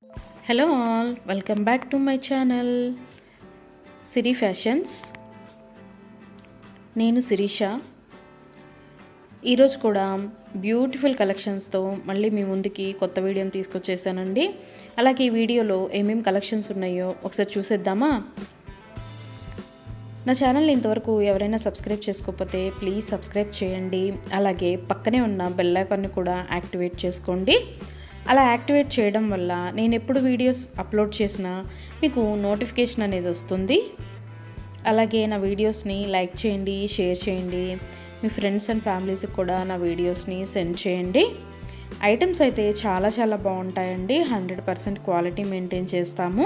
Hello all, welcome back to my channel Siri fashions. నేను శిరీష. ఈరోజు కూడా బ్యూటిఫుల్ కలెక్షన్స్తో మళ్ళీ మీ ముందుకి కొత్త వీడియోని తీసుకొచ్చేసానండి. అలాగే ఈ వీడియోలో ఏమేమి కలెక్షన్స్ ఉన్నాయో ఒకసారి చూసేద్దామా? నా ఛానల్ని ఇంతవరకు ఎవరైనా సబ్స్క్రైబ్ చేసుకోకపోతే ప్లీజ్ సబ్స్క్రైబ్ చేయండి. అలాగే పక్కనే ఉన్న బెల్ ఐకాన్ని కూడా యాక్టివేట్ చేసుకోండి. అలా యాక్టివేట్ చేయడం వల్ల నేను ఎప్పుడు వీడియోస్ అప్లోడ్ చేసినా మీకు నోటిఫికేషన్ అనేది వస్తుంది. అలాగే నా వీడియోస్ని లైక్ చేయండి, షేర్ చేయండి. మీ ఫ్రెండ్స్ అండ్ ఫ్యామిలీస్కి కూడా నా వీడియోస్ని సెండ్ చేయండి. ఐటమ్స్ అయితే చాలా బాగుంటాయండి. 100% క్వాలిటీ మెయింటైన్ చేస్తాము.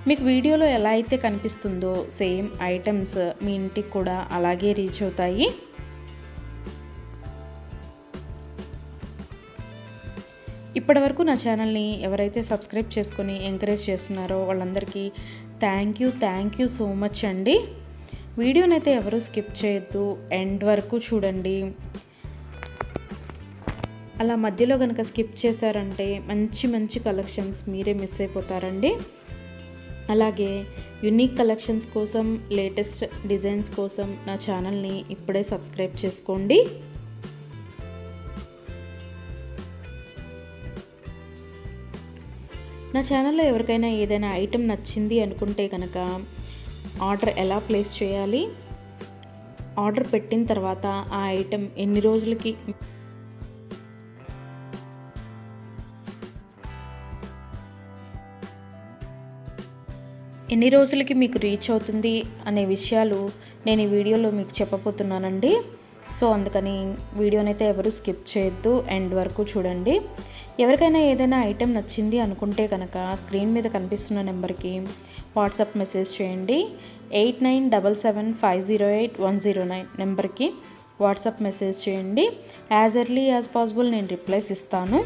మీకు వీడియోలో ఎలా అయితే కనిపిస్తుందో సేమ్ ఐటమ్స్ మీ ఇంటికి కూడా అలాగే రీచ్ అవుతాయి. ఇప్పటివరకు నా ఛానల్ని ఎవరైతే సబ్స్క్రైబ్ చేసుకొని ఎంకరేజ్ చేస్తున్నారో వాళ్ళందరికీ థ్యాంక్ యూ సో మచ్ అండి. వీడియోనైతే ఎవరు స్కిప్ చేయొద్దు, ఎండ్ వరకు చూడండి. అలా మధ్యలో కనుక స్కిప్ చేశారంటే మంచి కలెక్షన్స్ మీరే మిస్ అయిపోతారండి. అలాగే యునిక్ కలెక్షన్స్ కోసం, లేటెస్ట్ డిజైన్స్ కోసం నా ఛానల్ని ఇప్పుడే సబ్స్క్రైబ్ చేసుకోండి. నా ఛానల్లో ఎవరికైనా ఏదైనా ఐటెం నచ్చింది అనుకుంటే కనుక ఆర్డర్ ఎలా ప్లేస్ చేయాలి, ఆర్డర్ పెట్టిన తర్వాత ఆ ఐటెం ఎన్ని రోజులకి మీకు రీచ్ అవుతుంది అనే విషయాలు నేను ఈ వీడియోలో మీకు చెప్పబోతున్నానండి. సో అందుకని వీడియోనైతే ఎవరు స్కిప్ చేయొద్దు, ఎండ్ వరకు చూడండి. ఎవరికైనా ఏదైనా ఐటెం నచ్చింది అనుకుంటే కనుక స్క్రీన్ మీద కనిపిస్తున్న నెంబర్కి వాట్సాప్ మెసేజ్ చేయండి. 8977508109 నెంబర్కి వాట్సాప్ మెసేజ్ చేయండి. యాజ్ ఎర్లీ యాజ్ పాసిబుల్ నేను రిప్లైస్ ఇస్తాను.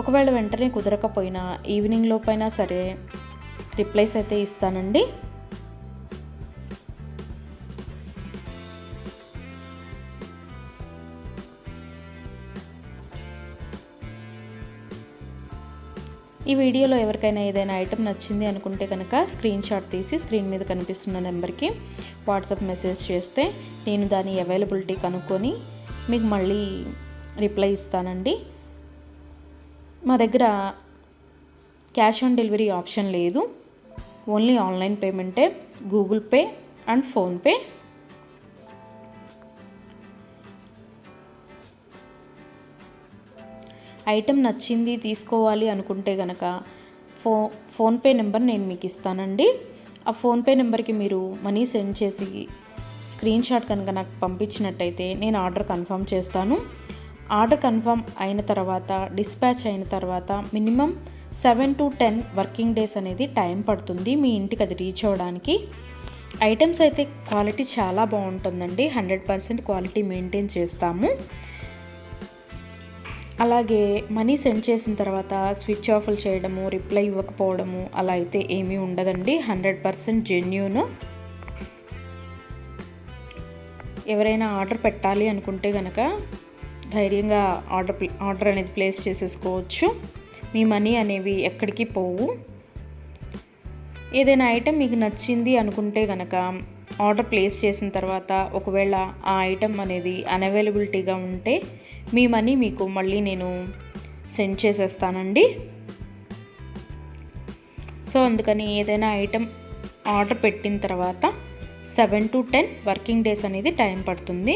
ఒకవేళ వెంటనే కుదరకపోయినా ఈవినింగ్ లోపైనా సరే రిప్లైస్ అయితే ఇస్తానండి. ఈ వీడియోలో ఎవరికైనా ఏదైనా ఐటెం నచ్చింది అనుకుంటే కనుక స్క్రీన్ షాట్ తీసి స్క్రీన్ మీద కనిపిస్తున్న నెంబర్కి వాట్సాప్ మెసేజ్ చేస్తే నేను దాని అవైలబిలిటీ కనుక్కొని మీకు మళ్ళీ రిప్లై ఇస్తానండి. మా దగ్గర క్యాష్ ఆన్ డెలివరీ ఆప్షన్ లేదు, ఓన్లీ ఆన్లైన్ పేమెంటే, Google Pay and PhonePe. Item నచ్చింది తీసుకోవాలి అనుకుంటే కనుక ఫోన్పే నెంబర్ నేను మీకు ఇస్తానండి. ఆ ఫోన్పే నెంబర్కి మీరు మనీ సెండ్ చేసి స్క్రీన్ షాట్ కనుక నాకు పంపించినట్టయితే నేను ఆర్డర్ కన్ఫర్మ్ చేస్తాను. ఆర్డర్ కన్ఫర్మ్ అయిన తర్వాత, డిస్పాచ్ అయిన తర్వాత మినిమం 7 to 10 వర్కింగ్ డేస్ అనేది టైం పడుతుంది మీ ఇంటికి అది రీచ్ అవ్వడానికి. ఐటమ్స్ అయితే క్వాలిటీ చాలా బాగుంటుందండి. 100% క్వాలిటీ మెయింటైన్ చేస్తాము. అలాగే మనీ సెండ్ చేసిన తర్వాత స్విచ్ ఆఫ్లు చేయడము, రిప్లై ఇవ్వకపోవడము అలా అయితే ఏమీ ఉండదండి. 100% జెన్యూన్. ఎవరైనా ఆర్డర్ పెట్టాలి అనుకుంటే కనుక ధైర్యంగా ఆర్డర్ అనేది ప్లేస్ చేసేసుకోవచ్చు. మీ మనీ అనేవి ఎక్కడికి పోవు. ఏదైనా ఐటెం మీకు నచ్చింది అనుకుంటే కనుక ఆర్డర్ ప్లేస్ చేసిన తర్వాత ఒకవేళ ఆ ఐటెం అనేది అన్అవైలబిలిటీగా ఉంటే మీ మనీ మీకు మళ్ళీ నేను సెండ్ చేసేస్తానండి. సో అందుకని ఏదైనా ఐటెం ఆర్డర్ పెట్టిన తర్వాత 7 to 10 వర్కింగ్ డేస్ అనేది టైం పడుతుంది.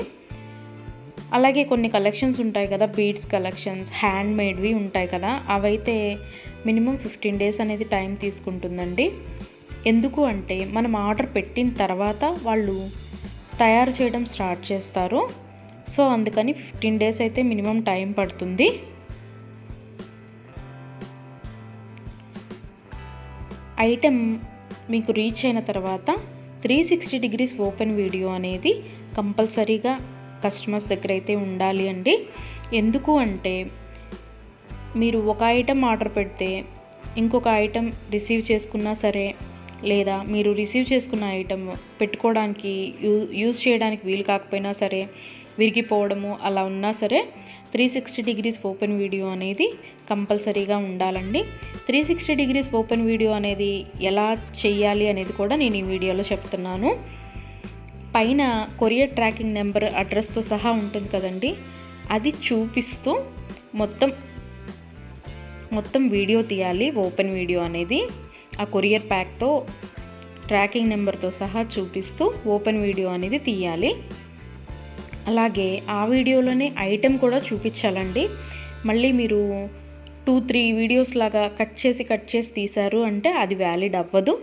అలాగే కొన్ని కలెక్షన్స్ ఉంటాయి కదా, బీడ్స్ కలెక్షన్స్, హ్యాండ్ మేడ్వి ఉంటాయి కదా, అవైతే మినిమం 15 డేస్ అనేది టైం తీసుకుంటుందండి. ఎందుకు అంటే మనం ఆర్డర్ పెట్టిన తర్వాత వాళ్ళు తయారు చేయడం స్టార్ట్ చేస్తారు. సో అందుకని 15 డేస్ అయితే మినిమం టైం పడుతుంది. ఐటెం మీకు రీచ్ అయిన తర్వాత 360 degrees ఓపెన్ వీడియో అనేది కంపల్సరీగా కస్టమర్స్ దగ్గర అయితే ఉండాలి అండి. ఎందుకు అంటే మీరు ఒక ఐటెం ఆర్డర్ పెడితే ఇంకొక ఐటెం రిసీవ్ చేసుకున్నా సరే, లేదా మీరు రిసీవ్ చేసుకున్న ఐటెం పెట్టుకోవడానికి యూజ్ చేయడానికి వీలు కాకపోయినా సరే, విరిగిపోవడము అలా ఉన్నా సరే 360 డిగ్రీస్ ఓపెన్ వీడియో అనేది కంపల్సరీగా ఉండాలండి. 360 డిగ్రీస్ ఓపెన్ వీడియో అనేది ఎలా చేయాలి అనేది కూడా నేను ఈ వీడియోలో చెప్తున్నాను. పైన కొరియర్ ట్రాకింగ్ నెంబర్ అడ్రస్తో సహా ఉంటుంది కదండి, అది చూపిస్తూ మొత్తం వీడియో తీయాలి. ఓపెన్ వీడియో అనేది ఆ కొరియర్ ప్యాక్తో ట్రాకింగ్ నెంబర్తో సహా చూపిస్తూ ఓపెన్ వీడియో అనేది తీయాలి. అలాగే ఆ వీడియోలోనే ఐటెం కూడా చూపించాలండి. మళ్ళీ మీరు 2-3 వీడియోస్ లాగా కట్ చేసి తీశారు అంటే అది వ్యాలిడ్ అవ్వదు.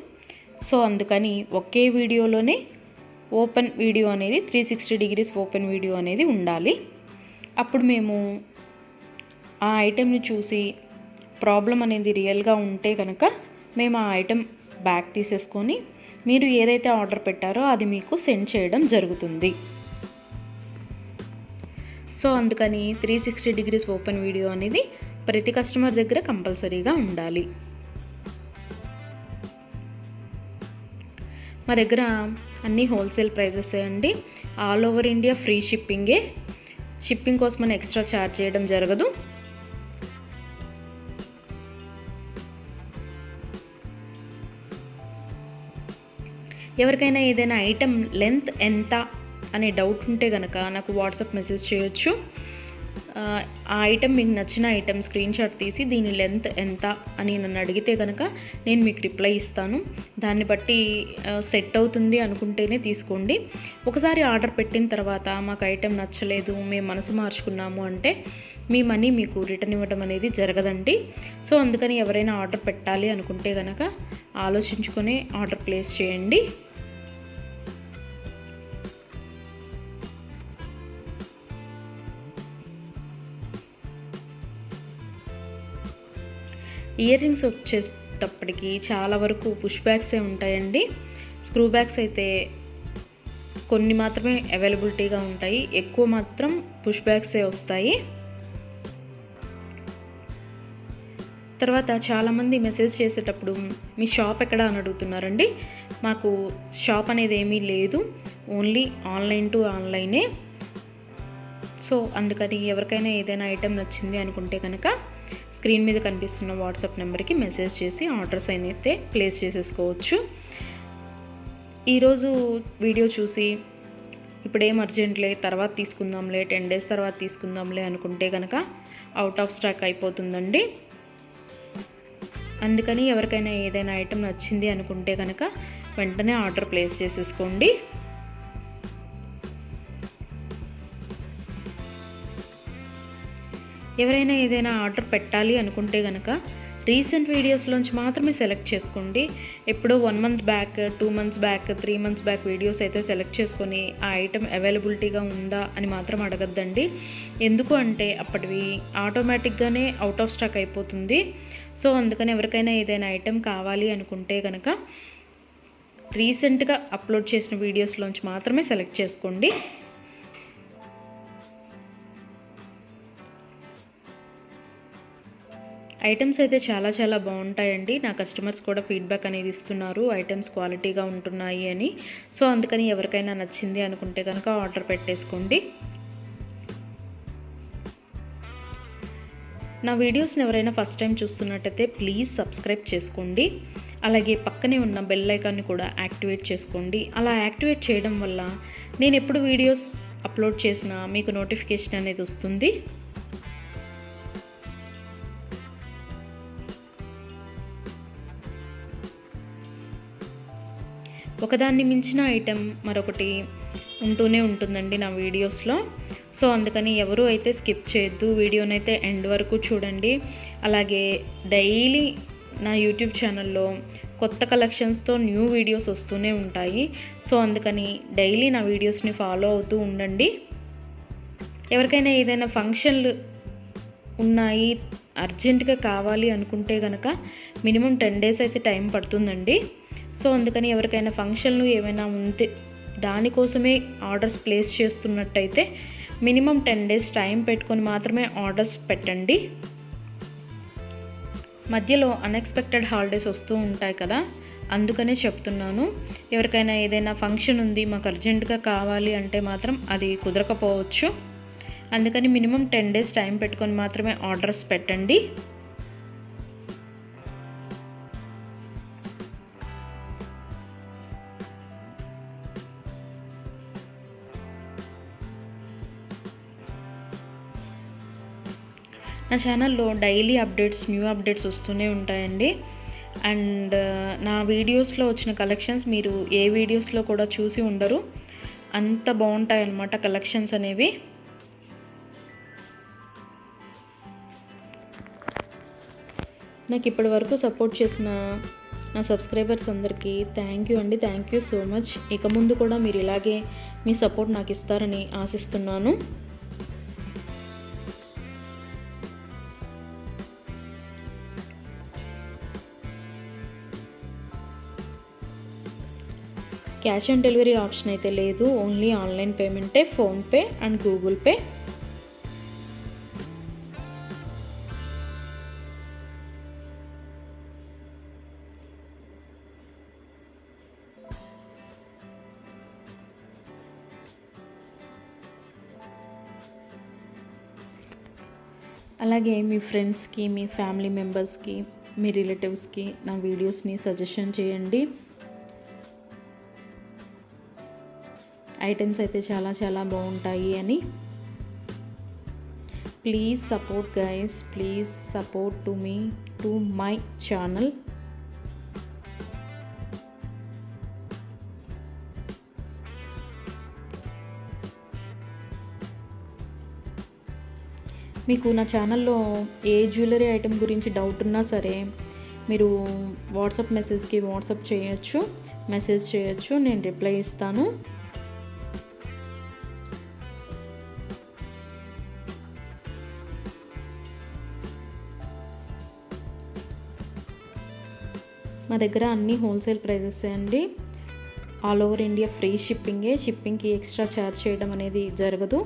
సో అందుకని ఒకే వీడియోలోనే ఓపెన్ వీడియో అనేది 360 డిగ్రీస్ ఓపెన్ వీడియో అనేది ఉండాలి. అప్పుడు మేము ఆ ఐటెంని చూసి ప్రాబ్లం అనేది రియల్గా ఉంటే కనుక మేము ఆ ఐటెం బ్యాక్ తీసేసుకొని మీరు ఏదైతే ఆర్డర్ పెట్టారో అది మీకు సెండ్ చేయడం జరుగుతుంది. సో అందుకని 360 డిగ్రీస్ ఓపెన్ వీడియో అనేది ప్రతి కస్టమర్ దగ్గర కంపల్సరీగా ఉండాలి. మా దగ్గర అన్నీ హోల్సేల్ ప్రైజెస్ అండి. ఆల్ ఓవర్ ఇండియా ఫ్రీ షిప్పింగే. షిప్పింగ్ కోసం మనం ఎక్స్ట్రా ఛార్జ్ చేయడం జరగదు. ఎవరికైనా ఏదైనా ఐటెం లెంత్ ఎంత అనే డౌట్ ఉంటే కనుక నాకు వాట్సాప్ మెసేజ్ చేయొచ్చు. ఆ ఐటెం మీకు నచ్చిన ఐటెం స్క్రీన్ షాట్ తీసి దీని లెంత్ ఎంత అని నన్ను అడిగితే కనుక నేను మీకు రిప్లై ఇస్తాను. దాన్ని బట్టి సెట్ అవుతుంది అనుకుంటేనే తీసుకోండి. ఒకసారి ఆర్డర్ పెట్టిన తర్వాత మాకు ఐటెం నచ్చలేదు, మేము మనసు మార్చుకున్నాము అంటే మీ మనీ మీకు రిటర్న్ ఇవ్వడం అనేది జరగదండి. సో అందుకని ఎవరైనా ఆర్డర్ పెట్టాలి అనుకుంటే కనుక ఆలోచించుకొని ఆర్డర్ ప్లేస్ చేయండి. ఇయర్ రింగ్స్ వచ్చేటప్పటికి చాలా వరకు పుష్ బ్యాగ్సే ఉంటాయండి. స్క్రూ బ్యాగ్స్ అయితే కొన్ని మాత్రమే అవైలబిలిటీగా ఉంటాయి, ఎక్కువ మాత్రం పుష్ బ్యాగ్సే వస్తాయి. తర్వాత చాలామంది మెసేజ్ చేసేటప్పుడు మీ షాప్ ఎక్కడ అని అడుగుతున్నారండి. మాకు షాప్ అనేది ఏమీ లేదు, ఓన్లీ ఆన్లైన్ టు ఆన్లైనే. సో అందుకని ఎవరికైనా ఏదైనా ఐటెం నచ్చింది అనుకుంటే కనుక స్క్రీన్ మీద కనిపిస్తున్న వాట్సాప్ నెంబర్కి మెసేజ్ చేసి ఆర్డర్స్ అయితే ప్లేస్ చేసేసుకోవచ్చు. ఈరోజు వీడియో చూసి ఇప్పుడేం అర్జెంట్లే తర్వాత తీసుకుందాంలే, 10 days తర్వాత తీసుకుందాంలే అనుకుంటే కనుక అవుట్ ఆఫ్ స్టాక్ అయిపోతుందండి. అందుకని ఎవరికైనా ఏదైనా ఐటెం నచ్చింది అనుకుంటే కనుక వెంటనే ఆర్డర్ ప్లేస్ చేసేసుకోండి. ఎవరైనా ఏదైనా ఆర్డర్ పెట్టాలి అనుకుంటే కనుక రీసెంట్ వీడియోస్లోంచి మాత్రమే సెలెక్ట్ చేసుకోండి. ఎప్పుడో 1 month back, 2 months back, 3 months back videos అయితే సెలెక్ట్ చేసుకొని ఆ ఐటెం అవైలబిలిటీగా ఉందా అని మాత్రం అడగద్దండి. ఎందుకు అంటే అప్పటివి ఆటోమేటిక్గానే అవుట్ ఆఫ్ స్టాక్ అయిపోతుంది. సో అందుకని ఎవరికైనా ఏదైనా ఐటెం కావాలి అనుకుంటే కనుక రీసెంట్గా అప్లోడ్ చేసిన వీడియోస్లోంచి మాత్రమే సెలెక్ట్ చేసుకోండి. ఐటమ్స్ అయితే చాలా చాలా బాగుంటాయండి. నా కస్టమర్స్ కూడా ఫీడ్బ్యాక్ అనేది ఇస్తున్నారు, ఐటమ్స్ క్వాలిటీగా ఉంటున్నాయి అని. సో అందుకని ఎవరికైనా నచ్చింది అనుకుంటే కనుక ఆర్డర్ పెట్టేసుకోండి. నా వీడియోస్ని ఎవరైనా ఫస్ట్ టైం చూస్తున్నట్టయితే ప్లీజ్ సబ్స్క్రైబ్ చేసుకోండి. అలాగే పక్కనే ఉన్న బెల్ ఐకాన్ని కూడా యాక్టివేట్ చేసుకోండి. అలా యాక్టివేట్ చేయడం వల్ల నేను ఎప్పుడు వీడియోస్ అప్లోడ్ చేసినా మీకు నోటిఫికేషన్ అనేది వస్తుంది. ఒకదాన్ని మించిన ఐటెం మరొకటి ఉంటూనే ఉంటుందండి నా వీడియోస్లో. సో అందుకని ఎవరు అయితే స్కిప్ చేయొద్దు, వీడియోనైతే ఎండ్ వరకు చూడండి. అలాగే డైలీ నా యూట్యూబ్ ఛానల్లో కొత్త కలెక్షన్స్తో న్యూ వీడియోస్ వస్తూనే ఉంటాయి. సో అందుకని డైలీ నా వీడియోస్ని ఫాలో అవుతూ ఉండండి. ఎవరికైనా ఏదైనా ఫంక్షన్లు ఉన్నాయి, అర్జెంటుగా కావాలి అనుకుంటే కనుక మినిమం 10 days అయితే టైం పడుతుందండి. సో అందుకని ఎవరికైనా ఫంక్షన్లు ఏమైనా ఉంటే దానికోసమే ఆర్డర్స్ ప్లేస్ చేస్తున్నట్టయితే మినిమం 10 days టైం పెట్టుకొని మాత్రమే ఆర్డర్స్ పెట్టండి. మధ్యలో అన్ఎక్స్పెక్టెడ్ హాలిడేస్ వస్తూ ఉంటాయి కదా, అందుకనే చెప్తున్నాను. ఎవరికైనా ఏదైనా ఫంక్షన్ ఉంది మాకు అర్జెంటుగా కావాలి అంటే మాత్రం అది కుదరకపోవచ్చు. అందుకని మినిమం 10 డేస్ టైం పెట్టుకొని మాత్రమే ఆర్డర్స్ పెట్టండి. నా ఛానల్లో డైలీ అప్డేట్స్, న్యూ అప్డేట్స్ వస్తూనే ఉంటాయండి. అండ్ నా వీడియోస్లో వచ్చిన కలెక్షన్స్ మీరు ఏ వీడియోస్లో కూడా చూసి ఉండరు, అంత బాగుంటాయి అన్నమాట కలెక్షన్స్ అనేవి. నాకు ఇప్పటి వరకు సపోర్ట్ చేసిన నా సబ్స్క్రైబర్స్ అందరికీ థ్యాంక్ యూ అండి. Thank you so much. ఇక ముందు కూడా మీరు ఇలాగే మీ సపోర్ట్ నాకు ఇస్తారని ఆశిస్తున్నాను. క్యాష్ ఆన్ డెలివరీ ఆప్షన్ అయితే లేదు, ఓన్లీ ఆన్లైన్ పేమెంటే, ఫోన్పే అండ్ గూగుల్ పే. అలాగే మీ ఫ్రెండ్స్కి, మీ ఫ్యామిలీ మెంబర్స్కి, మీ రిలేటివ్స్కి నా వీడియోస్ని సజెషన్ చేయండి. ఐటమ్స్ అయితే చాలా చాలా బాగుంటాయి అని. Please support guys, please support to me, to my channel. మీకు నా ఛానల్లో ఏ జ్యువెలరీ ఐటెం గురించి డౌట్ ఉన్నా సరే మీరు వాట్సాప్ మెసేజ్కి మెసేజ్ చేయొచ్చు, నేను రిప్లై ఇస్తాను. మా దగ్గర అన్నీ హోల్సేల్ ప్రైజెస్ అండి. ఆల్ ఓవర్ ఇండియా ఫ్రీ షిప్పింగ్కి ఎక్స్ట్రా ఛార్జ్ చేయడం అనేది జరగదు.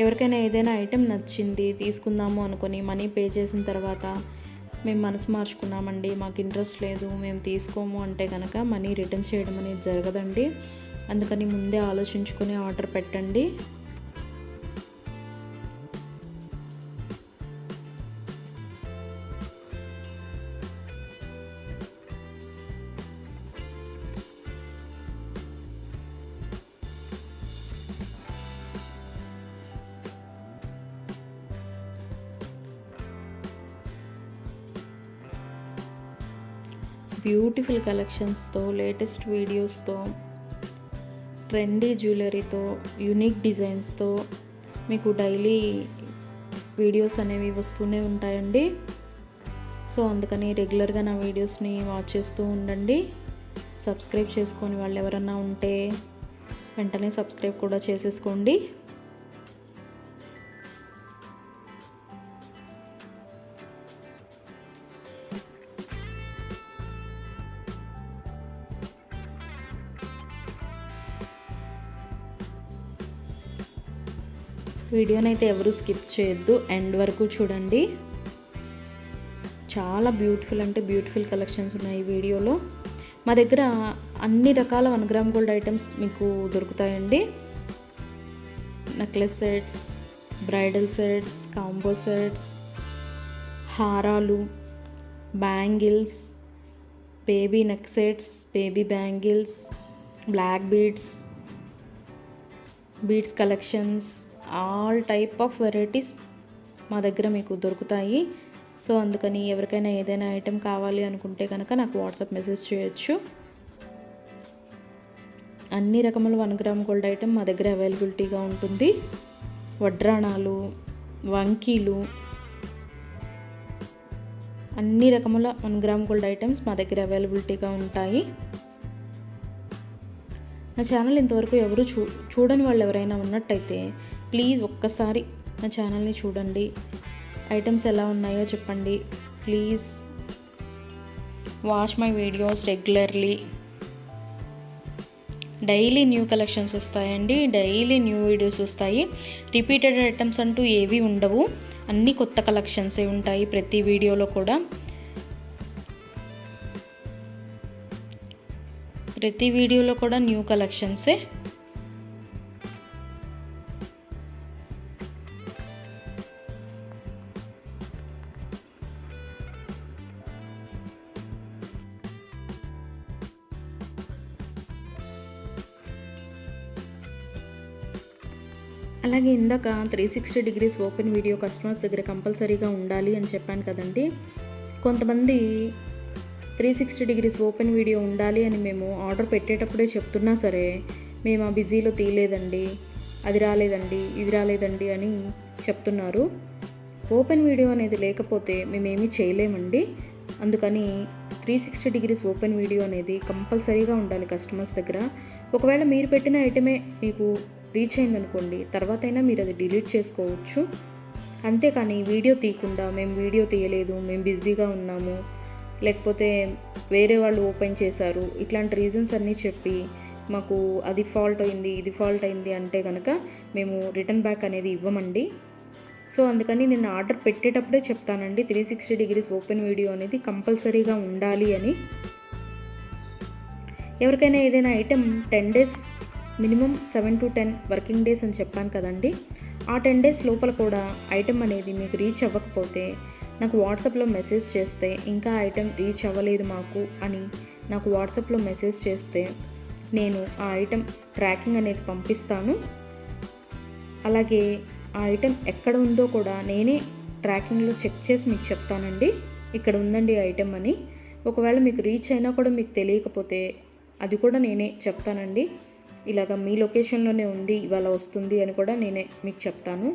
ఎవరికైనా ఏదైనా ఐటెం నచ్చింది తీసుకుందాము అనుకొని మనీ పే చేసిన తర్వాత మేము మనసు మార్చుకున్నామండి, మాకు ఇంట్రెస్ట్ లేదు, మేము తీసుకోము అంటే కనుక మనీ రిటర్న్ చేయడం అనేది జరగదండి. అందుకని ముందే ఆలోచించుకొని ఆర్డర్ పెట్టండి. బ్యూటిఫుల్ కలెక్షన్స్తో, లేటెస్ట్ వీడియోస్తో, ట్రెండీ జ్యువెలరీతో, యూనిక్ డిజైన్స్తో మీకు డైలీ వీడియోస్ అనేవి వస్తూనే ఉంటాయండి. సో అందుకని రెగ్యులర్గా నా వీడియోస్ని వాచ్ చేస్తూ ఉండండి. సబ్స్క్రైబ్ చేసుకొని వాళ్ళు ఎవరన్నా ఉంటే వెంటనే సబ్స్క్రైబ్ కూడా చేసేసుకోండి. వీడియోనైతే ఎవరు స్కిప్ చేయొద్దు, ఎండ్ వరకు చూడండి. చాలా బ్యూటిఫుల్ అంటే బ్యూటిఫుల్ కలెక్షన్స్ ఉన్నాయి ఈ వీడియోలో. మా దగ్గర అన్ని రకాల 1 గ్రామ్ గోల్డ్ ఐటమ్స్ మీకు దొరుకుతాయండి. Necklace sets, bridal sets, combo sets, హారాలు, bangles, baby neck sets, baby bangles, black beads collections, all type of varieties మా దగ్గర మీకు దొరుకుతాయి. సో అందుకని ఎవరికైనా ఏదైనా ఐటెం కావాలి అనుకుంటే కనుక నాకు వాట్సాప్ మెసేజ్ చేయొచ్చు. అన్ని రకముల 1 గ్రామ్ గోల్డ్ ఐటెం మా దగ్గర అవైలబిలిటీగా ఉంటుంది. వడ్రాణాలు, వంకీలు, అన్ని రకముల 1 గ్రామ్ గోల్డ్ ఐటమ్స్ మా దగ్గర అవైలబిలిటీగా ఉంటాయి. నా ఛానల్ ఇంతవరకు ఎవరు చూడని వాళ్ళు ఎవరైనా ఉన్నట్టయితే ప్లీజ్ ఒక్కసారి నా ఛానల్ని చూడండి, ఐటమ్స్ ఎలా ఉన్నాయో చెప్పండి. Please watch my videos regularly. Daily new collections వస్తాయండి, డైలీ న్యూ వీడియోస్ వస్తాయి. రిపీటెడ్ ఐటమ్స్ అంటూ ఏవి ఉండవు, అన్నీ కొత్త కలెక్షన్సే ఉంటాయి ప్రతి వీడియోలో కూడా. ప్రతి వీడియోలో కూడా న్యూ కలెక్షన్సే. అలాగే ఇందాక 360 డిగ్రీస్ ఓపెన్ వీడియో కస్టమర్స్ దగ్గర కంపల్సరీగా ఉండాలి అని చెప్పాను కదండి. కొంతమంది 360 డిగ్రీస్ ఓపెన్ వీడియో ఉండాలి అని మేము ఆర్డర్ పెట్టేటప్పుడే చెప్తున్నా సరే, మేము ఆ బిజీలో తీయలేదండి, అది రాలేదండి, ఇది రాలేదండి అని చెప్తున్నారు. ఓపెన్ వీడియో అనేది లేకపోతే మేమేమీ చేయలేమండి. అందుకని 360 డిగ్రీస్ ఓపెన్ వీడియో అనేది కంపల్సరీగా ఉండాలి కస్టమర్స్ దగ్గర. ఒకవేళ మీరు పెట్టిన ఐటమే మీకు రీచ్ అయిందనుకోండి, తర్వాత అయినా మీరు అది డిలీట్ చేసుకోవచ్చు. అంతేకాని వీడియో తీయకుండా మేము వీడియో తీయలేదు, మేము బిజీగా ఉన్నాము, లేకపోతే వేరే వాళ్ళు ఓపెన్ చేశారు, ఇట్లాంటి రీజన్స్ అన్నీ చెప్పి మాకు అది ఫాల్ట్ అయింది, ఇది ఫాల్ట్ అయింది అంటే కనుక మేము రిటర్న్ బ్యాక్ అనేది ఇవ్వమండి. సో అందుకని నేను ఆర్డర్ పెట్టేటప్పుడే చెప్తానండి 360 డిగ్రీస్ ఓపెన్ వీడియో అనేది కంపల్సరీగా ఉండాలి అని. ఎవరికైనా ఏదైనా item 10 days minimum 7 to 10 working days అని చెప్పాను కదండి. ఆ 10 డేస్ లోపల కూడా ఐటెం అనేది మీకు రీచ్ అవ్వకపోతే నాకు వాట్సాప్లో మెసేజ్ చేస్తే, ఇంకా ఐటెం రీచ్ అవ్వలేదు మాకు అని నాకు వాట్సాప్లో మెసేజ్ చేస్తే నేను ఆ ఐటెం ట్రాకింగ్ అనేది పంపిస్తాను. అలాగే ఆ ఐటెం ఎక్కడ ఉందో కూడా నేనే ట్రాకింగ్లో చెక్ చేసి మీకు చెప్తానండి, ఇక్కడ ఉందండి ఐటెం అని. ఒకవేళ మీకు రీచ్ అయినా కూడా మీకు తెలియకపోతే అది కూడా నేనే చెప్తానండి. ఇలాగ మీ లొకేషన్లోనే ఉంది, ఇవాళ వస్తుంది అని కూడా నేనే మీకు చెప్తాను.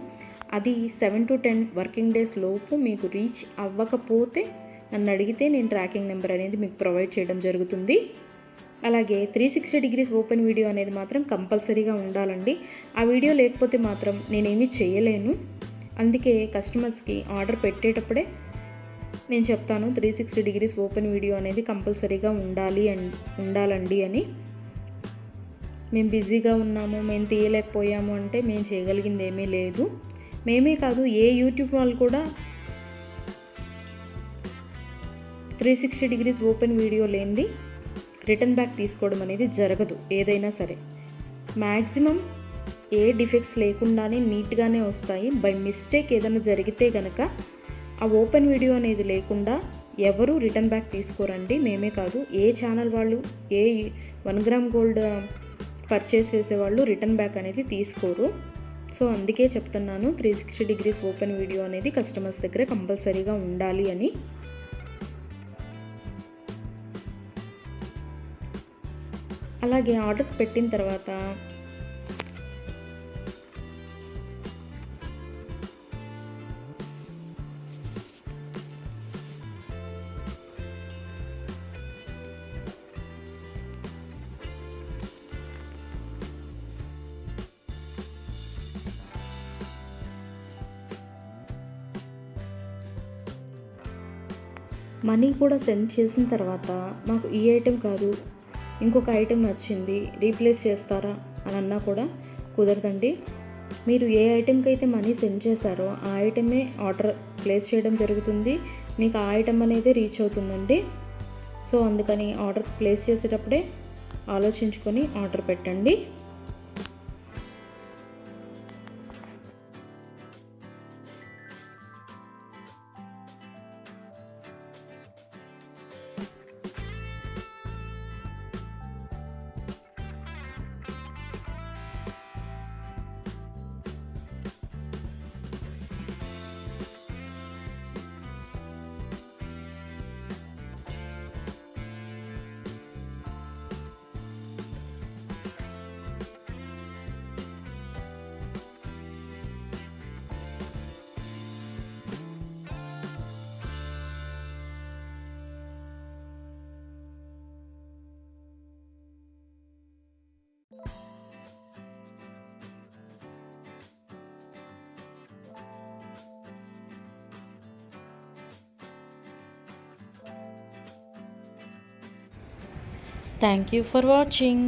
అది 7 to 10 వర్కింగ్ డేస్ లోపు మీకు రీచ్ అవ్వకపోతే నన్ను అడిగితే నేను ట్రాకింగ్ నెంబర్ అనేది మీకు ప్రొవైడ్ చేయడం జరుగుతుంది. అలాగే 360 డిగ్రీస్ ఓపెన్ వీడియో అనేది మాత్రం కంపల్సరీగా ఉండాలండి. ఆ వీడియో లేకపోతే మాత్రం నేనేమీ చేయలేను. అందుకే కస్టమర్స్కి ఆర్డర్ పెట్టేటప్పుడే నేను చెప్తాను 360 డిగ్రీస్ ఓపెన్ వీడియో అనేది కంపల్సరీగా ఉండాలండి అని. మేము బిజీగా ఉన్నాము, మేము తీయలేకపోయాము అంటే మేము చేయగలిగింది ఏమీ లేదు. మేమే కాదు, ఏ యూట్యూబ్ వాళ్ళు కూడా 360 డిగ్రీస్ ఓపెన్ వీడియో లేనిది రిటర్న్ బ్యాక్ తీసుకోవడం అనేది జరగదు. ఏదైనా సరే మ్యాక్సిమం ఏ డిఫెక్ట్స్ లేకుండానే నీట్గానే వస్తాయి. బై మిస్టేక్ ఏదైనా జరిగితే కనుక ఆ ఓపెన్ వీడియో అనేది లేకుండా ఎవరు రిటర్న్ బ్యాక్ తీసుకోరండి. మేమే కాదు, ఏ ఛానల్ వాళ్ళు, ఏ 1 గ్రామ్ గోల్డ్ పర్చేస్ చేసేవాళ్ళు రిటర్న్ బ్యాక్ అనేది తీసుకోరు. సో అందుకే చెప్తున్నాను 360 డిగ్రీస్ ఓపెన్ వీడియో అనేది కస్టమర్స్ దగ్గర కంపల్సరీగా ఉండాలి అని. అలాగే ఆర్డర్స్ పెట్టిన తర్వాత మనీ కూడా సెండ్ చేసిన తర్వాత మాకు ఈ ఐటెం కాదు, ఇంకొక ఐటెం నచ్చింది, రీప్లేస్ చేస్తారా అని అన్నా కూడా కుదరదండి. మీరు ఏ ఐటెంకి అయితే మనీ సెండ్ చేశారో ఆ ఐటమే ఆర్డర్ ప్లేస్ చేయడం జరుగుతుంది. మీకు ఆ ఐటెం అనేది రీచ్ అవుతుందండి. సో అందుకని ఆర్డర్ ప్లేస్ చేసేటప్పుడే ఆలోచించుకొని ఆర్డర్ పెట్టండి. Thank you for watching.